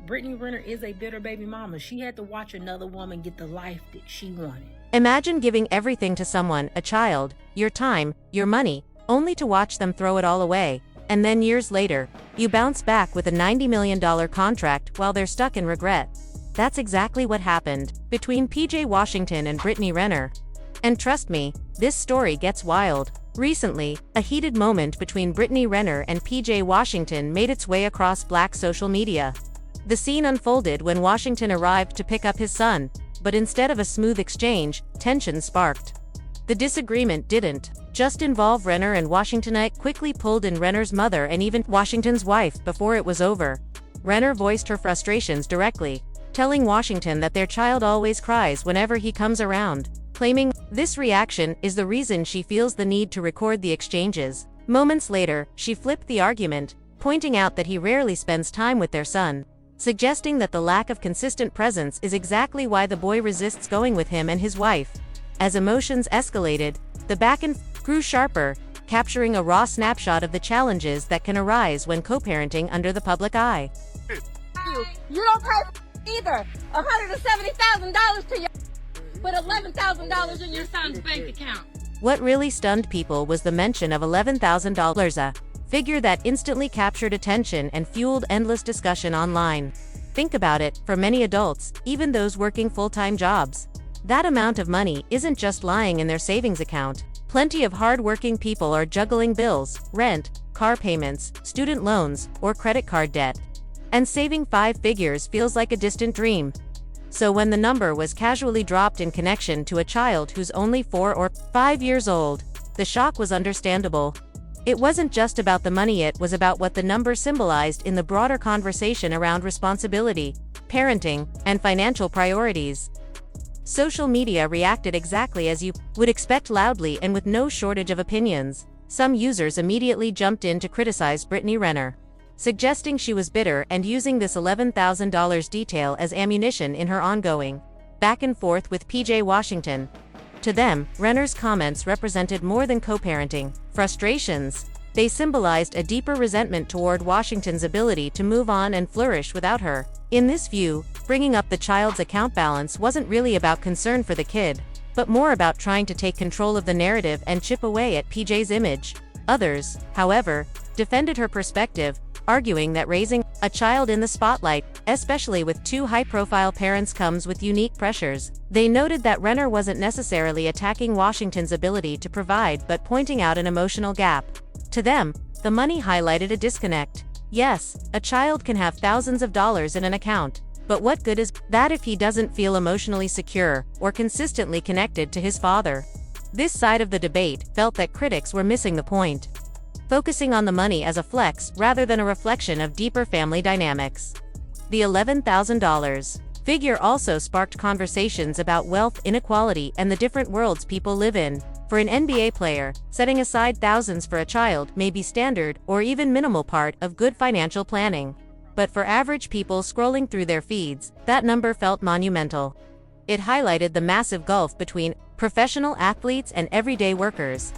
Brittany Renner is a bitter baby mama. She had to watch another woman get the life that she wanted. Imagine giving everything to someone, a child, your time, your money, only to watch them throw it all away, and then years later, you bounce back with a $90 million contract while they're stuck in regret. That's exactly what happened between PJ Washington and Brittany Renner. And trust me, this story gets wild. Recently, a heated moment between Brittany Renner and PJ Washington made its way across Black social media. The scene unfolded when Washington arrived to pick up his son, but instead of a smooth exchange, tension sparked. The disagreement didn't just involve Renner and Washingtonite quickly pulled in Renner's mother and even Washington's wife before it was over. Renner voiced her frustrations directly, telling Washington that their child always cries whenever he comes around, claiming this reaction is the reason she feels the need to record the exchanges. Moments later, she flipped the argument, pointing out that he rarely spends time with their son, suggesting that the lack of consistent presence is exactly why the boy resists going with him and his wife. As emotions escalated, the back and forth grew sharper, capturing a raw snapshot of the challenges that can arise when co-parenting under the public eye. You don't pay either. $170,000 to your with $11,000 in your son's bank account. What really stunned people was the mention of $11,000, a figure that instantly captured attention and fueled endless discussion online. Think about it, for many adults, even those working full-time jobs, that amount of money isn't just lying in their savings account. Plenty of hard-working people are juggling bills, rent, car payments, student loans, or credit card debt. And saving 5 figures feels like a distant dream. So when the number was casually dropped in connection to a child who's only 4 or 5 years old, the shock was understandable. It wasn't just about the money, it was about what the number symbolized in the broader conversation around responsibility, parenting, and financial priorities. Social media reacted exactly as you would expect, loudly and with no shortage of opinions. Some users immediately jumped in to criticize Brittany Renner, suggesting she was bitter and using this $11,000 detail as ammunition in her ongoing back and forth with PJ Washington. To them, Renner's comments represented more than co-parenting frustrations. They symbolized a deeper resentment toward Washington's ability to move on and flourish without her. In this view, bringing up the child's account balance wasn't really about concern for the kid, but more about trying to take control of the narrative and chip away at PJ's image. Others, however, defended her perspective, arguing that raising a child in the spotlight, especially with 2 high-profile parents, comes with unique pressures. They noted that Renner wasn't necessarily attacking Washington's ability to provide but pointing out an emotional gap. To them, the money highlighted a disconnect. Yes, a child can have thousands of dollars in an account, but what good is that if he doesn't feel emotionally secure or consistently connected to his father? This side of the debate felt that critics were missing the point, focusing on the money as a flex rather than a reflection of deeper family dynamics. The $11,000 figure also sparked conversations about wealth inequality and the different worlds people live in. For an NBA player, setting aside thousands for a child may be standard or even minimal part of good financial planning. But for average people scrolling through their feeds, that number felt monumental. It highlighted the massive gulf between professional athletes and everyday workers.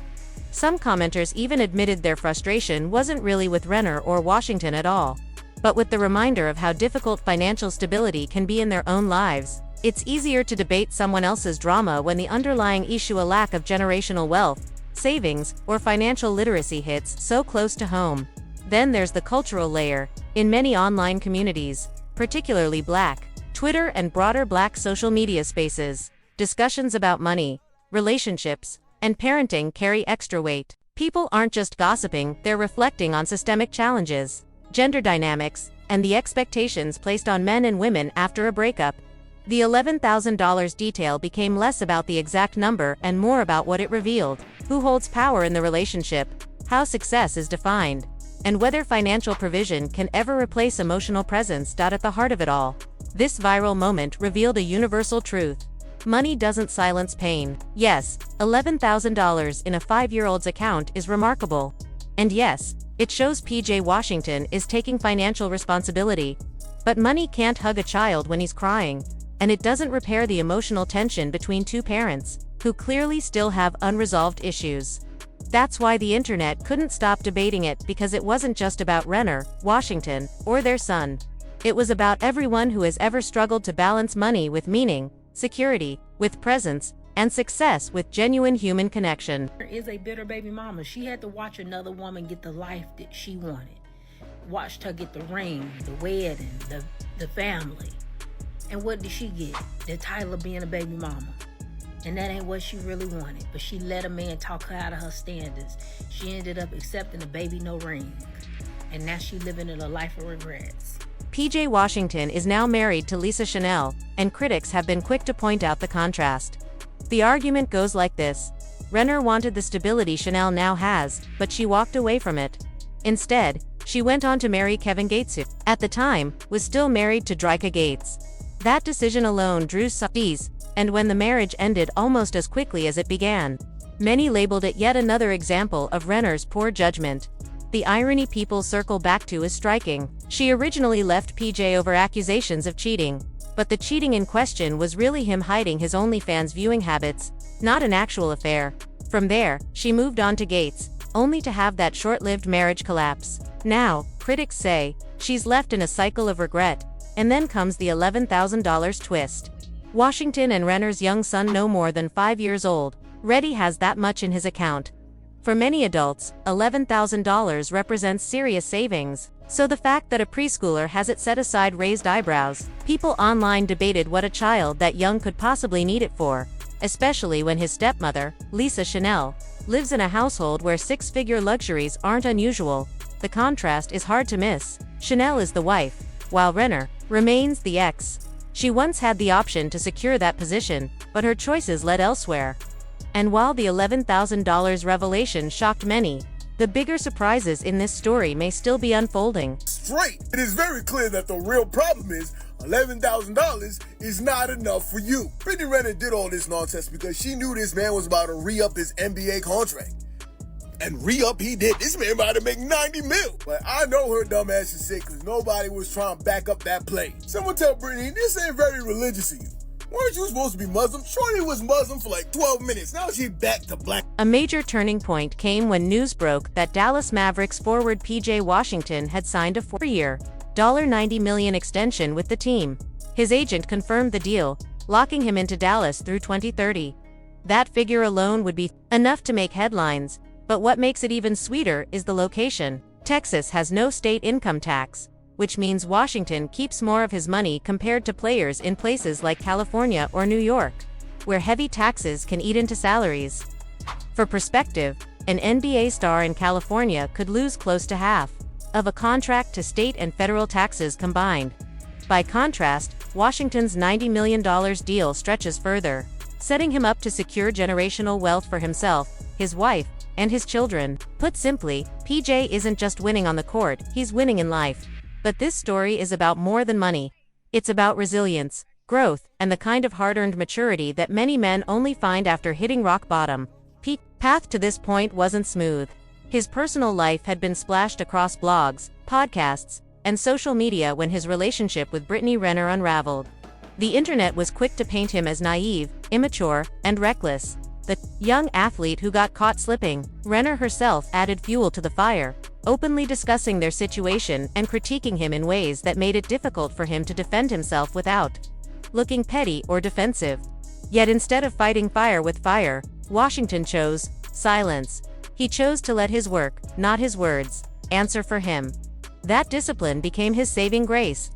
Some commenters even admitted their frustration wasn't really with Renner or Washington at all, but with the reminder of how difficult financial stability can be in their own lives. It's easier to debate someone else's drama when the underlying issue, a lack of generational wealth, savings, or financial literacy, hits so close to home. Then there's the cultural layer. In many online communities, particularly Black, Twitter and broader Black social media spaces, discussions about money, relationships, and parenting carry extra weight. People aren't just gossiping, they're reflecting on systemic challenges, gender dynamics, and the expectations placed on men and women after a breakup. The $11,000 detail became less about the exact number and more about what it revealed: who holds power in the relationship, how success is defined, and whether financial provision can ever replace emotional presence. At the heart of it all, this viral moment revealed a universal truth: money doesn't silence pain. Yes, $11,000 in a 5-year-old's account is remarkable. And yes, it shows PJ Washington is taking financial responsibility. But money can't hug a child when he's crying. And it doesn't repair the emotional tension between 2 parents, who clearly still have unresolved issues. That's why the internet couldn't stop debating it, because it wasn't just about Renner, Washington, or their son. It was about everyone who has ever struggled to balance money with meaning, security with presence, and success with genuine human connection. Is a bitter baby mama. She had to watch another woman get the life that she wanted. Watched her get the ring, the wedding, the family. And what did she get? The title of being a baby mama. And that ain't what she really wanted. But she let a man talk her out of her standards. She ended up accepting a baby no ring. And now she living in a life of regrets. PJ Washington is now married to Lisa Chanel, and critics have been quick to point out the contrast. The argument goes like this. Renner wanted the stability Chanel now has, but she walked away from it. Instead, she went on to marry Kevin Gates, who, at the time, was still married to Drika Gates. That decision alone drew sympathies, and when the marriage ended almost as quickly as it began, many labeled it yet another example of Renner's poor judgment. The irony people circle back to is striking. She originally left PJ over accusations of cheating, but the cheating in question was really him hiding his OnlyFans viewing habits, not an actual affair. From there, she moved on to Gates, only to have that short-lived marriage collapse. Now, critics say, she's left in a cycle of regret, and then comes the $11,000 twist. Washington and Renner's young son no more than 5 years old. Reddy has that much in his account. For many adults, $11,000 represents serious savings, so the fact that a preschooler has it set aside raised eyebrows. People online debated what a child that young could possibly need it for, especially when his stepmother, Lisa Chanel, lives in a household where six-figure luxuries aren't unusual. The contrast is hard to miss. Chanel is the wife, while Renner remains the ex. She once had the option to secure that position, but her choices led elsewhere. And while the $11,000 revelation shocked many, the bigger surprises in this story may still be unfolding. Straight. It is very clear that the real problem is $11,000 is not enough for you. Brittany Renner did all this nonsense because she knew this man was about to re-up his NBA contract. And re-up he did. This man about to make 90 mil. But I know her dumb ass is sick because nobody was trying to back up that play. Someone tell Brittany, this ain't very religious of you. Weren't you supposed to be Muslim? Shorty was Muslim for like 12 minutes. Now she's back to black. A major turning point came when news broke that Dallas Mavericks forward PJ Washington had signed a 4-year, $90 million extension with the team. His agent confirmed the deal, locking him into Dallas through 2030. That figure alone would be enough to make headlines, but what makes it even sweeter is the location. Texas has no state income tax, which means Washington keeps more of his money compared to players in places like California or New York, where heavy taxes can eat into salaries. For perspective, an NBA star in California could lose close to half of a contract to state and federal taxes combined. By contrast, Washington's $90 million deal stretches further, setting him up to secure generational wealth for himself, his wife, and his children. Put simply, PJ isn't just winning on the court, he's winning in life. But this story is about more than money. It's about resilience, growth, and the kind of hard-earned maturity that many men only find after hitting rock bottom. Pete's path to this point wasn't smooth. His personal life had been splashed across blogs, podcasts, and social media when his relationship with Brittany Renner unraveled. The internet was quick to paint him as naive, immature, and reckless. The young athlete who got caught slipping. Renner herself added fuel to the fire, openly discussing their situation and critiquing him in ways that made it difficult for him to defend himself without looking petty or defensive. Yet instead of fighting fire with fire, Washington chose silence. He chose to let his work, not his words, answer for him. That discipline became his saving grace.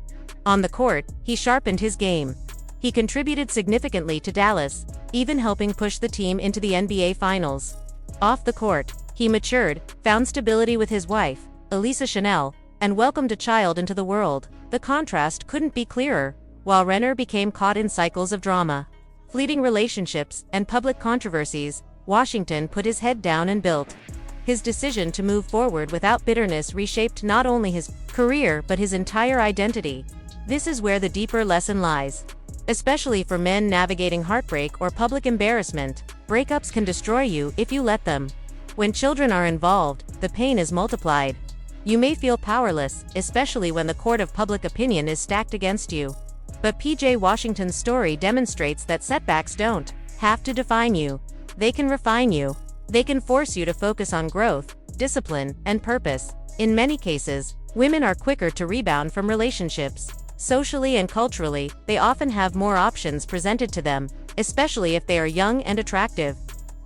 On the court, he sharpened his game. He contributed significantly to Dallas, even helping push the team into the NBA Finals. Off the court, he matured, found stability with his wife, Lisa Chanel, and welcomed a child into the world. The contrast couldn't be clearer. While Renner became caught in cycles of drama, fleeting relationships, and public controversies, Washington put his head down and built. His decision to move forward without bitterness reshaped not only his career but his entire identity. This is where the deeper lesson lies. Especially for men navigating heartbreak or public embarrassment, breakups can destroy you if you let them. When children are involved, the pain is multiplied. You may feel powerless, especially when the court of public opinion is stacked against you. But PJ Washington's story demonstrates that setbacks don't have to define you. They can refine you. They can force you to focus on growth, discipline, and purpose. In many cases, Women are quicker to rebound from relationships. Socially and culturally, they often have more options presented to them, especially if they are young and attractive.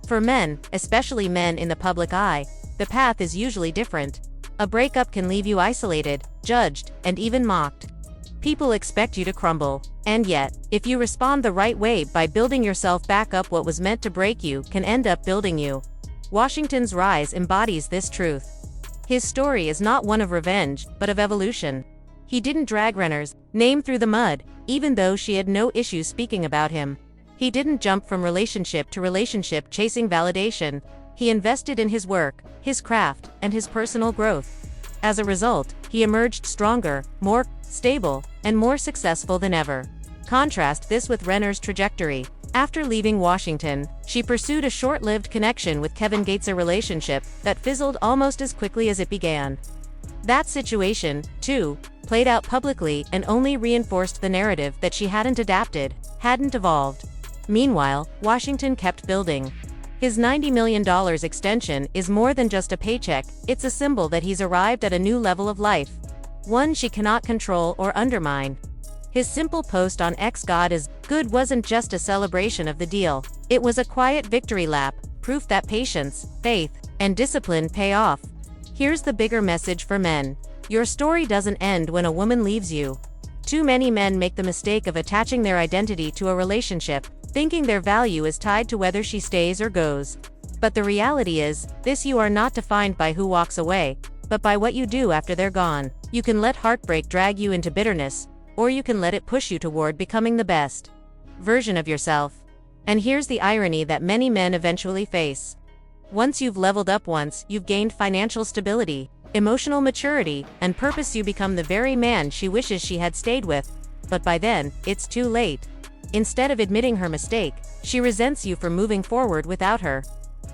For men, especially men in the public eye, the path is usually different. A breakup can leave you isolated, judged, and even mocked. People expect you to crumble. And yet, if you respond the right way by building yourself back up, what was meant to break you can end up building you. Washington's rise embodies this truth. His story is not one of revenge, but of evolution. He didn't drag Renner's name through the mud, even though she had no issue speaking about him. He didn't jump from relationship to relationship chasing validation. He invested in his work, his craft, and his personal growth. As a result, he emerged stronger, more stable, and more successful than ever. Contrast this with Renner's trajectory. After leaving Washington, she pursued a short-lived connection with Kevin Gates, a relationship that fizzled almost as quickly as it began. That situation, too, played out publicly and only reinforced the narrative that she hadn't adapted, hadn't evolved. Meanwhile, Washington kept building. His $90 million extension is more than just a paycheck, it's a symbol that he's arrived at a new level of life. One she cannot control or undermine. His simple post on X God is Good wasn't just a celebration of the deal. It was a quiet victory lap, proof that patience, faith, and discipline pay off. Here's the bigger message for men. Your story doesn't end when a woman leaves you. Too many men make the mistake of attaching their identity to a relationship, thinking their value is tied to whether she stays or goes. But the reality is, you are not defined by who walks away, but by what you do after they're gone. You can let heartbreak drag you into bitterness, or you can let it push you toward becoming the best version of yourself. And here's the irony that many men eventually face. Once you've leveled up, once you've gained financial stability, emotional maturity, and purpose, you become the very man she wishes she had stayed with. But by then, it's too late. Instead of admitting her mistake, she resents you for moving forward without her.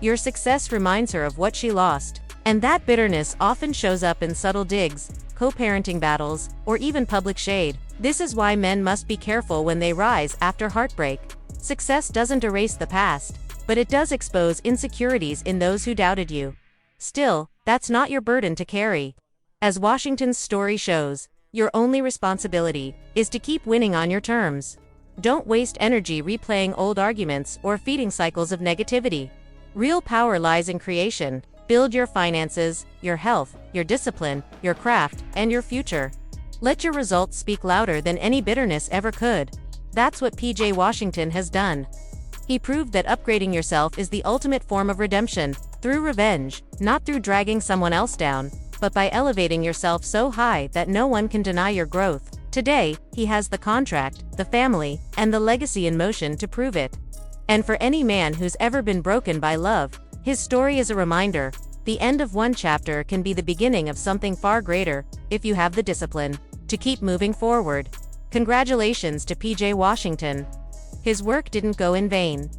Your success reminds her of what she lost. And that bitterness often shows up in subtle digs, co-parenting battles, or even public shade. This is why men must be careful when they rise after heartbreak. Success doesn't erase the past, but it does expose insecurities in those who doubted you. Still, that's not your burden to carry. As Washington's story shows, your only responsibility is to keep winning on your terms. Don't waste energy replaying old arguments or feeding cycles of negativity. Real power lies in creation. Build your finances, your health, your discipline, your craft, and your future. Let your results speak louder than any bitterness ever could. That's what PJ Washington has done. He proved that upgrading yourself is the ultimate form of redemption, through revenge, not through dragging someone else down, but by elevating yourself so high that no one can deny your growth. Today, he has the contract, the family, and the legacy in motion to prove it. And for any man who's ever been broken by love, his story is a reminder. The end of one chapter can be the beginning of something far greater, if you have the discipline to keep moving forward. Congratulations to PJ Washington. His work didn't go in vain.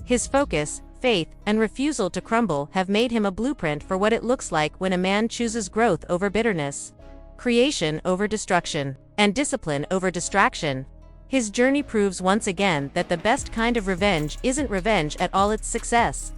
His focus, faith, and refusal to crumble have made him a blueprint for what it looks like when a man chooses growth over bitterness, creation over destruction, and discipline over distraction. His journey proves once again that the best kind of revenge isn't revenge at all, it's success.